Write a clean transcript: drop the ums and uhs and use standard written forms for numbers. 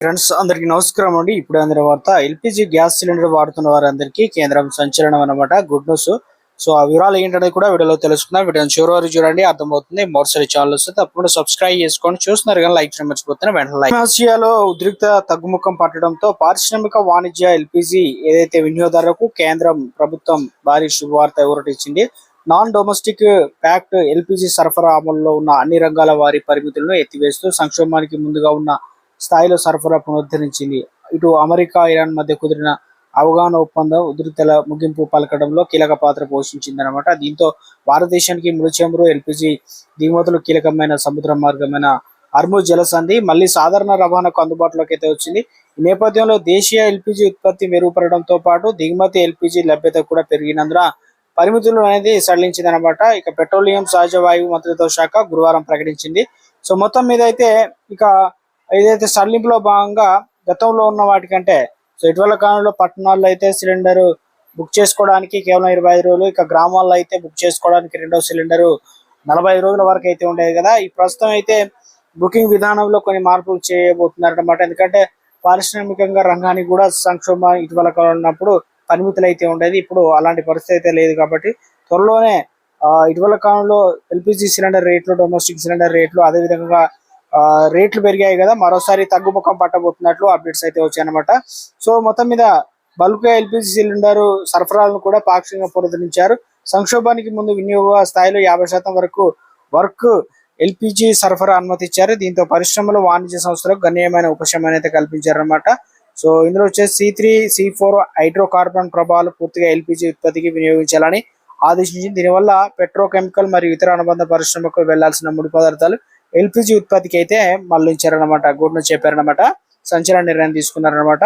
Friends అందరికి నమస్కారం అండి. ఇప్పుడు అందరి వార్త ఎల్పిజి గ్యాస్ సిలిండర్ వాడుతున్న వారందరికీ కేంద్రం సంచలనం అన్నమాట, గుడ్ న్యూస్. సో ఆ వివరాలు ఏంటనేది కూడా వీడియోలో తెలుసుకుందాం. వీడియోని చివరి వరకు చూడండి, అర్థమవుతుంది. మరోసారి ఛానల్ వస్తే తప్పకుండా సబ్స్క్రైబ్ చేసుకోండి. చూస్తున్నారు కానీ లైక్ చేయడం మర్చిపోతున్నా, వెంటనే లైక్. ఆసియాలో ఉద్రిక్త తగ్గుముఖం పట్టడంతో పారిశ్రామిక వాణిజ్య ఎల్పిజి ఏదైతే వినియోగదారులకు కేంద్రం ప్రభుత్వం భారీ శుభవార్త ఊరటిచ్చింది. నాన్ డొమెస్టిక్ ప్యాక్డ్ ఎల్పిజి సరఫరా అమలులో ఉన్న అన్ని రంగాల వారి పరిమితులను ఎత్తివేస్తూ సంక్షోభానికి ముందుగా ఉన్న స్థాయిలో సరఫరా పునరుద్ధరించింది. ఇటు అమెరికా, ఇరాన్ మధ్య కుదిరిన అవగాహన ఒప్పందం ఉధృతల ముగింపు పలకడంలో కీలక పాత్ర పోషించిందనమాట. దీంతో భారతదేశానికి ముడిచమురు ఎల్పిజి దిగుమతులు కీలకమైన సముద్ర మార్గమైన హర్ముజ్ జలసంధి మళ్ళీ సాధారణ రవాణాకు అందుబాటులోకి అయితే వచ్చింది. ఈ నేపథ్యంలో దేశీయ ఎల్పిజి ఉత్పత్తి మెరుగుపడడంతో పాటు దిగుమతి ఎల్పిజి లభ్యత కూడా పెరిగినందున పరిమితులు అనేది సడలించింది అనమాట. ఇక పెట్రోలియం, సహజ వాయువు మంత్రిత్వ శాఖ గురువారం ప్రకటించింది. సో మొత్తం మీద అయితే ఇక ఏదైతే సడలింపులో భాగంగా గతంలో ఉన్న వాటికంటే సో ఇటీవల కాలంలో పట్టణాల్లో అయితే సిలిండర్ బుక్ చేసుకోవడానికి కేవలం 25 రోజులు, ఇక గ్రామాల్లో అయితే బుక్ చేసుకోవడానికి రెండో సిలిండరు 45 రోజుల వరకు అయితే ఉండేది కదా. ఈ ప్రస్తుతం అయితే బుకింగ్ విధానంలో కొన్ని మార్పులు చేయబోతున్నారన్నమాట. ఎందుకంటే పారిశ్రామికంగా రంగానికి కూడా సంక్షోభం ఇటీవల కాలంలో ఉన్నప్పుడు పరిమితులు అయితే ఉండేది. ఇప్పుడు అలాంటి పరిస్థితి అయితే లేదు కాబట్టి త్వరలోనే ఇటీవల కాలంలో ఎల్పిజి సిలిండర్ రేట్లు, డొమెస్టిక్ సిలిండర్ రేట్లు అదేవిధంగా రేట్లు పెరిగాయి కదా, మరోసారి తగ్గుముఖం పట్టబోతున్నట్లు అప్డేట్స్ అయితే వచ్చాయన్నమాట. సో మొత్తం మీద బల్క్ ఎల్పిజి సిలిండర్ సరఫరాలను కూడా పాక్షికంగా పునరుద్ధరించారు. సంక్షోభానికి ముందు వినియోగ స్థాయిలో 50% వరకు వర్క్ ఎల్పిజి సరఫరా అనుమతిచ్చారు. దీంతో పరిశ్రమలు, వాణిజ్య సంస్థలకు గణనీయమైన ఉపశమనం అయితే కల్పించారన్నమాట. సో ఇందులో వచ్చేసి C3, C4 హైడ్రోకార్బన్ ప్రభావాలు పూర్తిగా ఎల్పిజి ఉత్పత్తికి వినియోగించాలని ఆదేశించింది. దీనివల్ల పెట్రోకెమికల్ మరియు ఇతర అనుబంధ పరిశ్రమకు వెళ్లాల్సిన ముడి పదార్థాలు ఎల్పిజి ఉత్పత్తికి అయితే మళ్ళించారనమాట. గుడ్ న్యూస్ చెప్పారనమాట. సంచలన నిర్ణయం తీసుకున్నారనమాట.